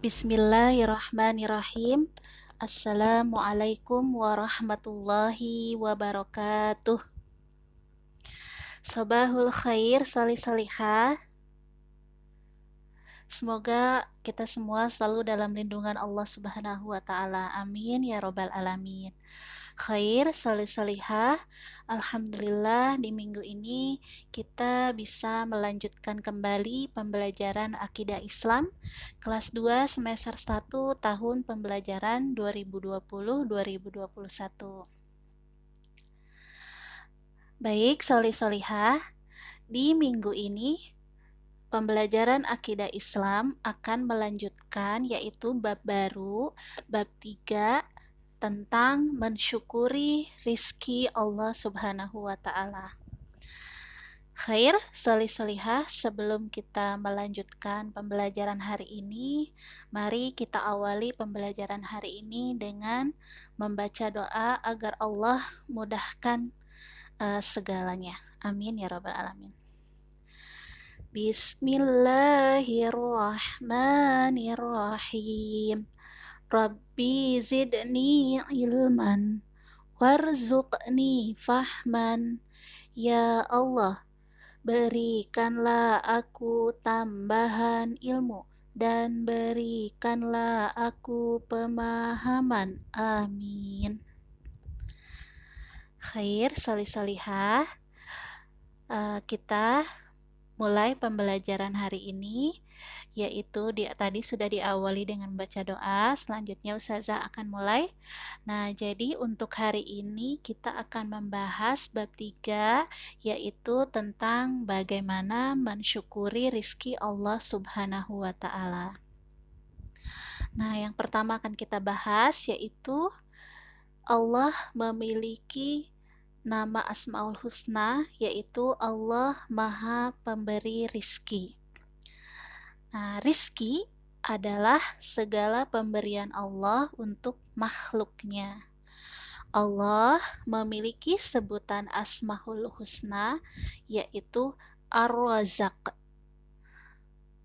Bismillahirrahmanirrahim. Assalamualaikum warahmatullahi wabarakatuh. Sabahul khair salih-salihah. Semoga kita semua selalu dalam lindungan Allah Subhanahu wa taala. Amin ya robbal alamin. Khair salih-salihah. Alhamdulillah di minggu ini kita bisa melanjutkan kembali pembelajaran akidah Islam kelas 2 semester 1 tahun pembelajaran 2020-2021. Baik, solih-solihah, di minggu ini pembelajaran akidah Islam akan melanjutkan yaitu bab baru, bab 3 tentang mensyukuri rizki Allah Subhanahu wa taala. Khair, solih-solihah, sebelum kita melanjutkan pembelajaran hari ini, mari kita awali pembelajaran hari ini dengan membaca doa agar Allah mudahkan segalanya. Amin ya rabbal alamin. Bismillahirrahmanirrahim. Rabbi zidni ilman warzuqni fahman. Ya Allah, berikanlah aku tambahan ilmu dan berikanlah aku pemahaman. Amin. Khair, salih-salihah. Kita mulai pembelajaran hari ini, yaitu tadi sudah diawali dengan baca doa. Selanjutnya Ustazah akan mulai. Nah, jadi untuk hari ini kita akan membahas bab 3, yaitu tentang bagaimana mensyukuri rizki Allah Subhanahu wa ta'ala. Nah, yang pertama akan kita bahas yaitu Allah memiliki nama Asmaul Husna, yaitu Allah Maha Pemberi Rizki. Nah, rizki adalah segala pemberian Allah untuk makhluknya. Allah memiliki sebutan Asmaul Husna, yaitu Ar-Razaq.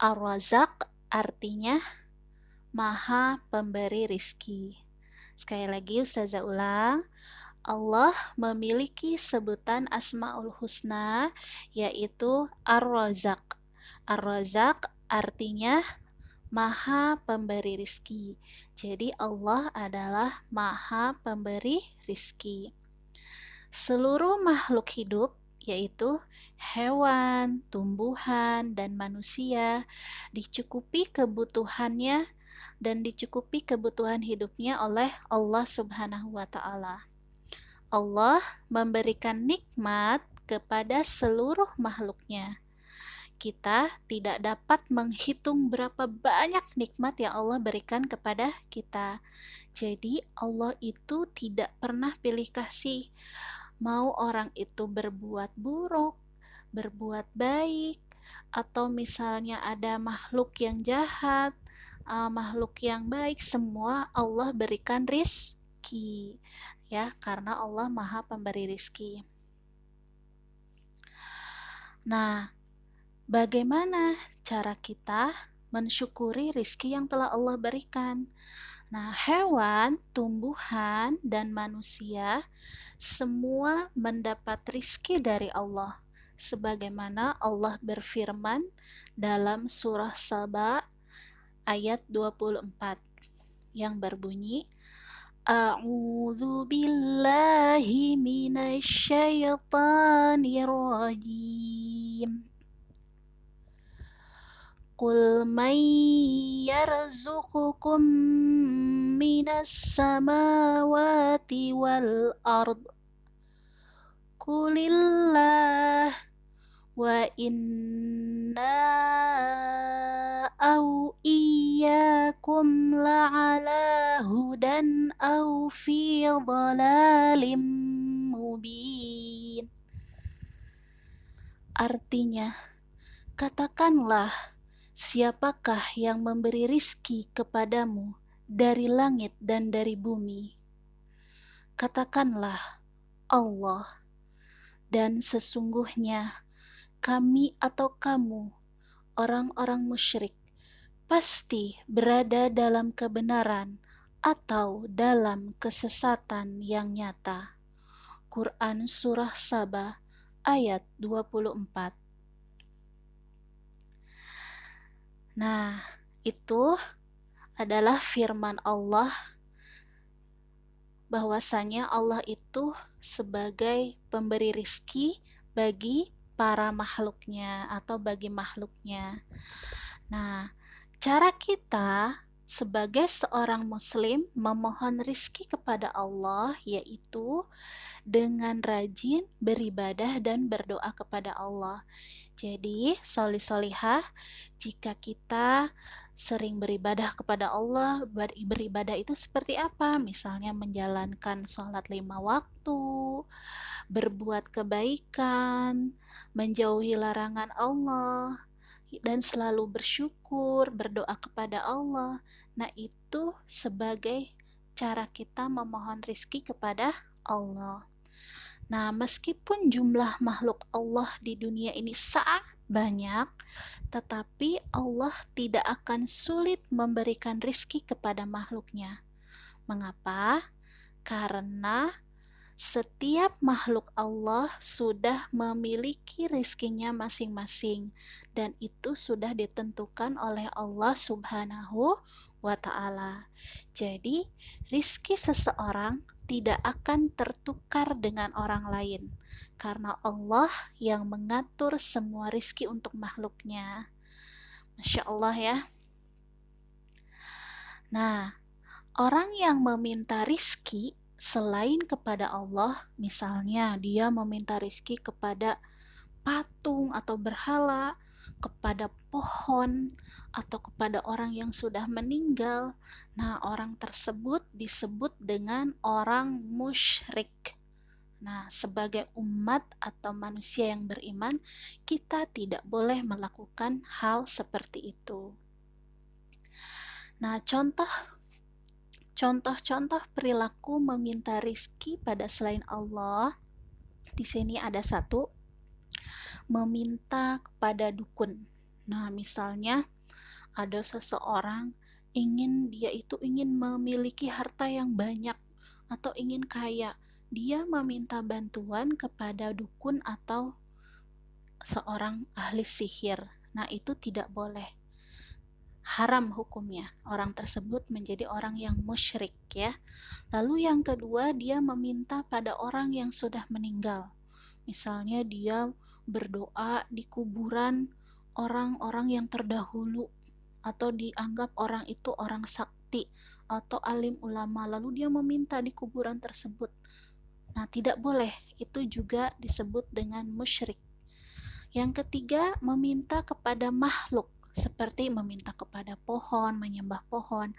Ar-Razaq artinya Maha Pemberi Rizki. Sekali lagi Ustazah ulang. Allah memiliki sebutan Asmaul Husna, yaitu Ar-Razaq. Ar-Razaq artinya Maha Pemberi Rizki. Jadi Allah adalah Maha Pemberi Rizki. Seluruh makhluk hidup, yaitu hewan, tumbuhan, dan manusia, dicukupi kebutuhannya dan dicukupi kebutuhan hidupnya oleh Allah Subhanahu wa ta'ala. Allah memberikan nikmat kepada seluruh makhluknya. Kita tidak dapat menghitung berapa banyak nikmat yang Allah berikan kepada kita. Jadi Allah itu tidak pernah pilih kasih. Mau orang itu berbuat buruk, berbuat baik, atau misalnya ada makhluk yang jahat, makhluk yang baik, semua Allah berikan rizki. Ya, karena Allah Maha Pemberi rizki. Nah, bagaimana cara kita mensyukuri rizki yang telah Allah berikan? Nah, hewan, tumbuhan, dan manusia semua mendapat rizki dari Allah. Sebagaimana Allah berfirman dalam surah Saba ayat 24 yang berbunyi, A'udzu billahi minasyaitonir rajim. Qul man yarzuqukum minas samawati wal ard. Qulillah wa inna au iyyakum la'ala hudan au fi dhalalim mubin. Artinya, katakanlah, siapakah yang memberi rizki kepadamu dari langit dan dari bumi? Katakanlah, Allah. Dan sesungguhnya kami atau kamu, orang-orang musyrik, pasti berada dalam kebenaran atau dalam kesesatan yang nyata. Quran Surah Saba ayat 24. Nah, itu adalah firman Allah bahwasanya Allah itu sebagai pemberi rizki bagi para makhluknya atau bagi makhluknya. Nah, cara kita sebagai seorang muslim memohon rizki kepada Allah yaitu dengan rajin beribadah dan berdoa kepada Allah. Jadi, solihah, jika kita sering beribadah kepada Allah, beribadah itu seperti apa? Misalnya menjalankan sholat 5 waktu, berbuat kebaikan, menjauhi larangan Allah, dan selalu bersyukur, berdoa kepada Allah. Nah, itu sebagai cara kita memohon rizki kepada Allah. Nah, meskipun jumlah makhluk Allah di dunia ini sangat banyak, tetapi Allah tidak akan sulit memberikan rizki kepada makhluknya. Mengapa? Karena setiap makhluk Allah sudah memiliki rizkinya masing-masing, dan itu sudah ditentukan oleh Allah Subhanahu wa Ta'ala. Jadi, rizki seseorang tidak akan tertukar dengan orang lain, karena Allah yang mengatur semua rizki untuk makhluknya. Masya Allah ya. Nah, orang yang meminta rizki selain kepada Allah, misalnya dia meminta rizki kepada patung atau berhala, kepada pohon, atau kepada orang yang sudah meninggal. Nah, orang tersebut disebut dengan orang musyrik. Nah, sebagai umat atau manusia yang beriman, kita tidak boleh melakukan hal seperti itu. Nah, contoh-contoh perilaku meminta rizki pada selain Allah, di sini ada satu, meminta kepada dukun. Nah, misalnya ada seseorang dia ingin memiliki harta yang banyak atau ingin kaya. Dia meminta bantuan kepada dukun atau seorang ahli sihir. Nah, itu tidak boleh. Haram hukumnya. Orang tersebut menjadi orang yang musyrik ya. Lalu yang kedua, dia meminta pada orang yang sudah meninggal. Misalnya dia berdoa di kuburan orang-orang yang terdahulu, atau dianggap orang itu orang sakti atau alim ulama, lalu dia meminta di kuburan tersebut. Nah, tidak boleh. Itu juga disebut dengan musyrik. Yang ketiga, meminta kepada makhluk, seperti meminta kepada pohon, menyembah pohon,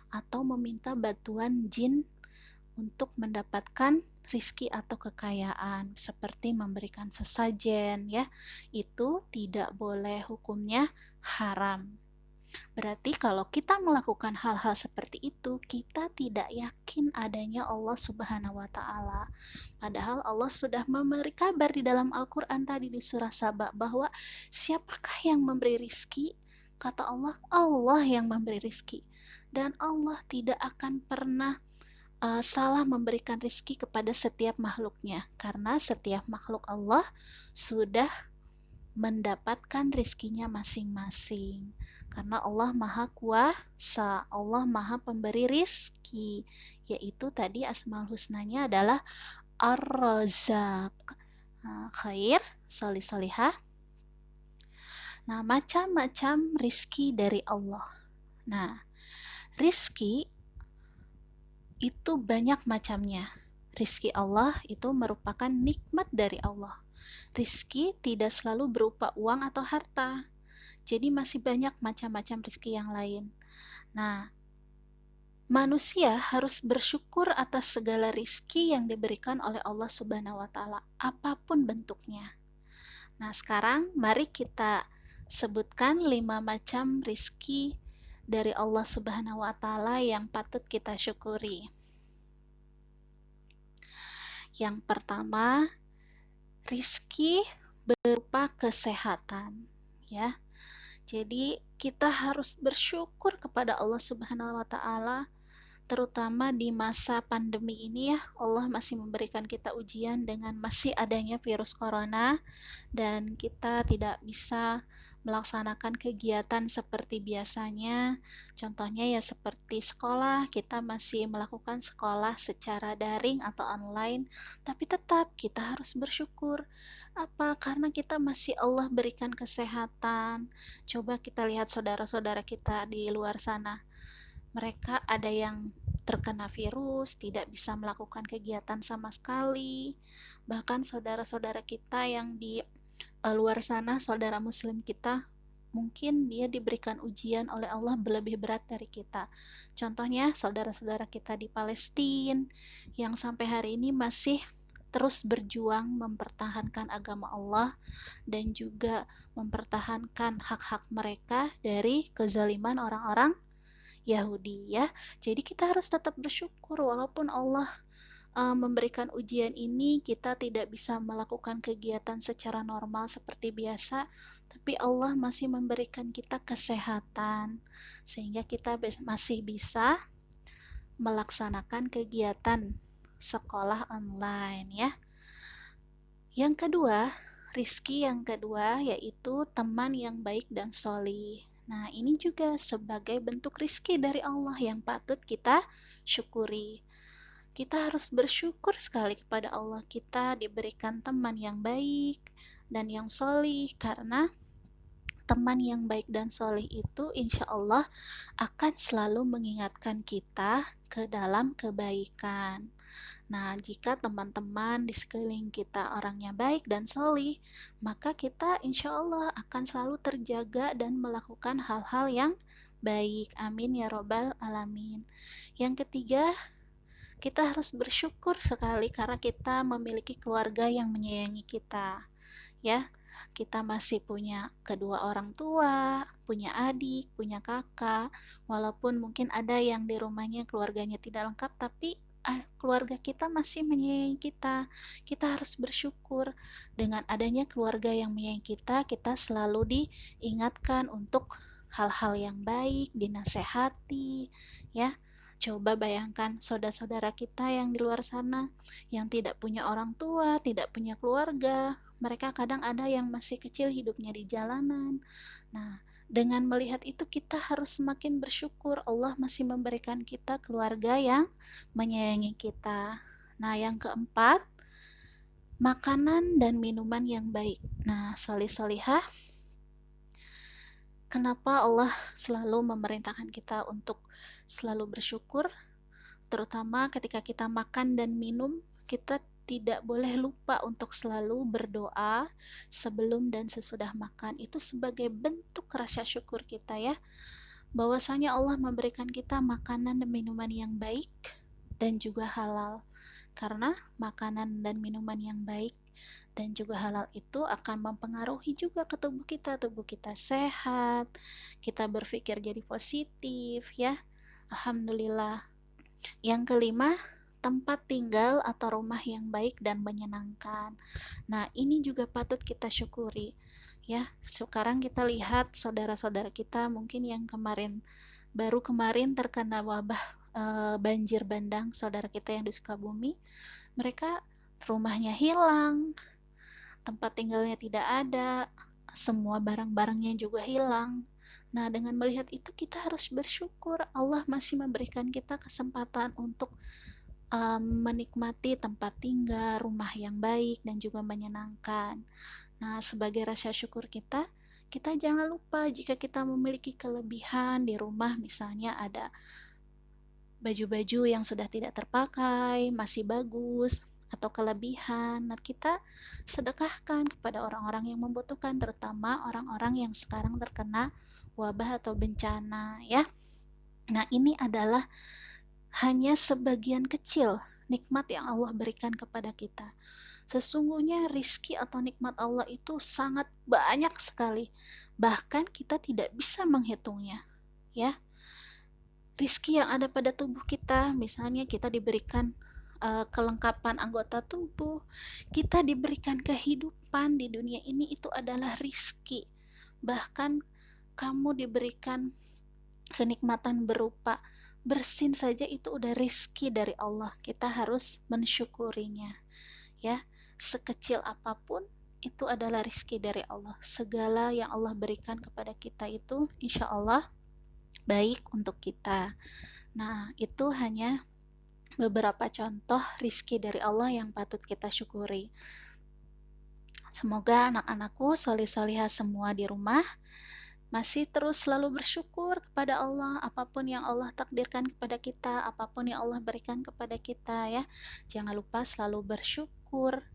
atau meminta bantuan jin untuk mendapatkan rizki atau kekayaan, seperti memberikan sesajen ya. Itu tidak boleh, hukumnya haram. Berarti kalau kita melakukan hal-hal seperti itu, kita tidak yakin adanya Allah Subhanahu wa Ta'ala. Padahal Allah sudah memberi kabar di dalam Al-Quran tadi di surah Saba bahwa siapakah yang memberi rizki? Kata Allah, Allah yang memberi rizki. Dan Allah tidak akan pernah salah memberikan rizki kepada setiap makhluknya, karena setiap makhluk Allah sudah mendapatkan rizkinya masing-masing. Karena Allah Maha Kuasa, Allah Maha Pemberi rizki, yaitu tadi Asmaul Husnanya adalah Ar-Razzaq. Khair, solihah. Nah, macam-macam rizki dari Allah. Nah, rizki itu banyak macamnya. Rizki Allah itu merupakan nikmat dari Allah. Rizki tidak selalu berupa uang atau harta. Jadi masih banyak macam-macam rizki yang lain. Nah, manusia harus bersyukur atas segala rizki yang diberikan oleh Allah Subhanahu wa Ta'ala, apapun bentuknya. Nah, sekarang mari kita sebutkan 5 macam rizki dari Allah Subhanahu wa Ta'ala yang patut kita syukuri. Yang pertama, rizki berupa kesehatan ya. Jadi kita harus bersyukur kepada Allah Subhanahu wa taala, terutama di masa pandemi ini ya. Allah masih memberikan kita ujian dengan masih adanya virus corona, dan kita tidak bisa melaksanakan kegiatan seperti biasanya. Contohnya ya seperti sekolah, kita masih melakukan sekolah secara daring atau online, tapi tetap kita harus bersyukur. Apa? Karena kita masih Allah berikan kesehatan. Coba kita lihat saudara-saudara kita di luar sana. Mereka ada yang terkena virus, tidak bisa melakukan kegiatan sama sekali. Bahkan saudara-saudara kita yang di luar sana, saudara muslim kita, mungkin dia diberikan ujian oleh Allah lebih berat dari kita. Contohnya saudara-saudara kita di Palestina yang sampai hari ini masih terus berjuang mempertahankan agama Allah dan juga mempertahankan hak-hak mereka dari kezaliman orang-orang Yahudi ya. Jadi kita harus tetap bersyukur walaupun Allah memberikan ujian ini, kita tidak bisa melakukan kegiatan secara normal seperti biasa, tapi Allah masih memberikan kita kesehatan sehingga kita masih bisa melaksanakan kegiatan sekolah online ya. Yang kedua, rizki yang kedua yaitu teman yang baik dan solih. Nah, ini juga sebagai bentuk rizki dari Allah yang patut kita syukuri. Kita harus bersyukur sekali kepada Allah, kita diberikan teman yang baik dan yang solih, karena teman yang baik dan solih itu insya Allah akan selalu mengingatkan kita ke dalam kebaikan. Nah, jika teman-teman di sekeliling kita orangnya baik dan solih, maka kita insya Allah akan selalu terjaga dan melakukan hal-hal yang baik. Amin ya robbal alamin. Yang ketiga, kita harus bersyukur sekali karena kita memiliki keluarga yang menyayangi kita ya. Kita masih punya kedua orang tua, punya adik, punya kakak, walaupun mungkin ada yang di rumahnya keluarganya tidak lengkap, tapi keluarga kita masih menyayangi kita. Kita harus bersyukur dengan adanya keluarga yang menyayangi kita. Kita selalu diingatkan untuk hal-hal yang baik, dinasehati ya. Coba bayangkan saudara-saudara kita yang di luar sana yang tidak punya orang tua, tidak punya keluarga. Mereka kadang ada yang masih kecil hidupnya di jalanan. Nah, dengan melihat itu kita harus semakin bersyukur Allah masih memberikan kita keluarga yang menyayangi kita. Nah, yang keempat, makanan dan minuman yang baik. Nah, solih-solihah, kenapa Allah selalu memerintahkan kita untuk selalu bersyukur? Terutama ketika kita makan dan minum, kita tidak boleh lupa untuk selalu berdoa sebelum dan sesudah makan. Itu sebagai bentuk rasa syukur kita ya, bahwasanya Allah memberikan kita makanan dan minuman yang baik dan juga halal. Karena makanan dan minuman yang baik dan juga halal itu akan mempengaruhi juga ke tubuh kita sehat, kita berpikir jadi positif ya. Alhamdulillah. Yang kelima, tempat tinggal atau rumah yang baik dan menyenangkan. Nah, ini juga patut kita syukuri. Ya, sekarang kita lihat saudara-saudara kita mungkin yang baru kemarin terkena wabah banjir bandang, saudara kita yang di Sukabumi. Mereka rumahnya hilang, tempat tinggalnya tidak ada, semua barang-barangnya juga hilang. Nah, dengan melihat itu kita harus bersyukur Allah masih memberikan kita kesempatan untuk menikmati tempat tinggal, rumah yang baik dan juga menyenangkan. Nah, sebagai rasa syukur kita, kita jangan lupa jika kita memiliki kelebihan di rumah, misalnya ada baju-baju yang sudah tidak terpakai, masih bagus, atau kelebihan. Nah, kita sedekahkan kepada orang-orang yang membutuhkan, terutama orang-orang yang sekarang terkena wabah atau bencana ya. Nah, ini adalah hanya sebagian kecil nikmat yang Allah berikan kepada kita. Sesungguhnya rizki atau nikmat Allah itu sangat banyak sekali. Bahkan kita tidak bisa menghitungnya ya. Rizki yang ada pada tubuh kita, misalnya kita diberikan kelengkapan anggota tubuh, kita diberikan kehidupan di dunia ini, itu adalah rizki. Bahkan kamu diberikan kenikmatan berupa bersin saja, itu udah rizki dari Allah. Kita harus mensyukurinya, ya. Sekecil apapun itu adalah rizki dari Allah. Segala yang Allah berikan kepada kita itu insya Allah baik untuk kita. Nah, itu hanya beberapa contoh rizki dari Allah yang patut kita syukuri. Semoga anak-anakku solih-solihah semua di rumah masih terus selalu bersyukur kepada Allah, apapun yang Allah takdirkan kepada kita, apapun yang Allah berikan kepada kita, ya. Jangan lupa selalu bersyukur,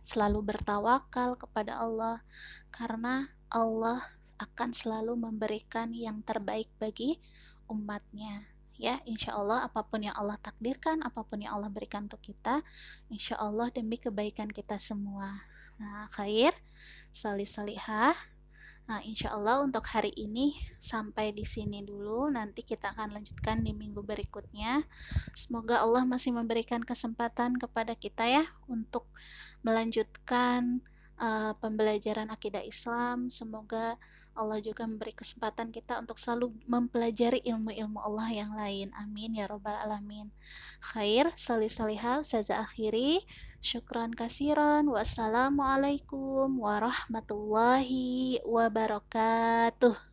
selalu bertawakal kepada Allah, karena Allah akan selalu memberikan yang terbaik bagi umatnya, ya. Insya Allah apapun yang Allah takdirkan, apapun yang Allah berikan untuk kita, insya Allah demi kebaikan kita semua. Nah, khair, salih-salihah. Nah, insya Allah untuk hari ini sampai di sini dulu. Nanti kita akan lanjutkan di minggu berikutnya. Semoga Allah masih memberikan kesempatan kepada kita, ya, untuk melanjutkan pembelajaran akidah Islam. Semoga Allah juga memberi kesempatan kita untuk selalu mempelajari ilmu-ilmu Allah yang lain. Amin ya robbal alamin. Khair, salih-salihah, ustazah akhiri. Syukran kasiran. Wassalamualaikum warahmatullahi wabarakatuh.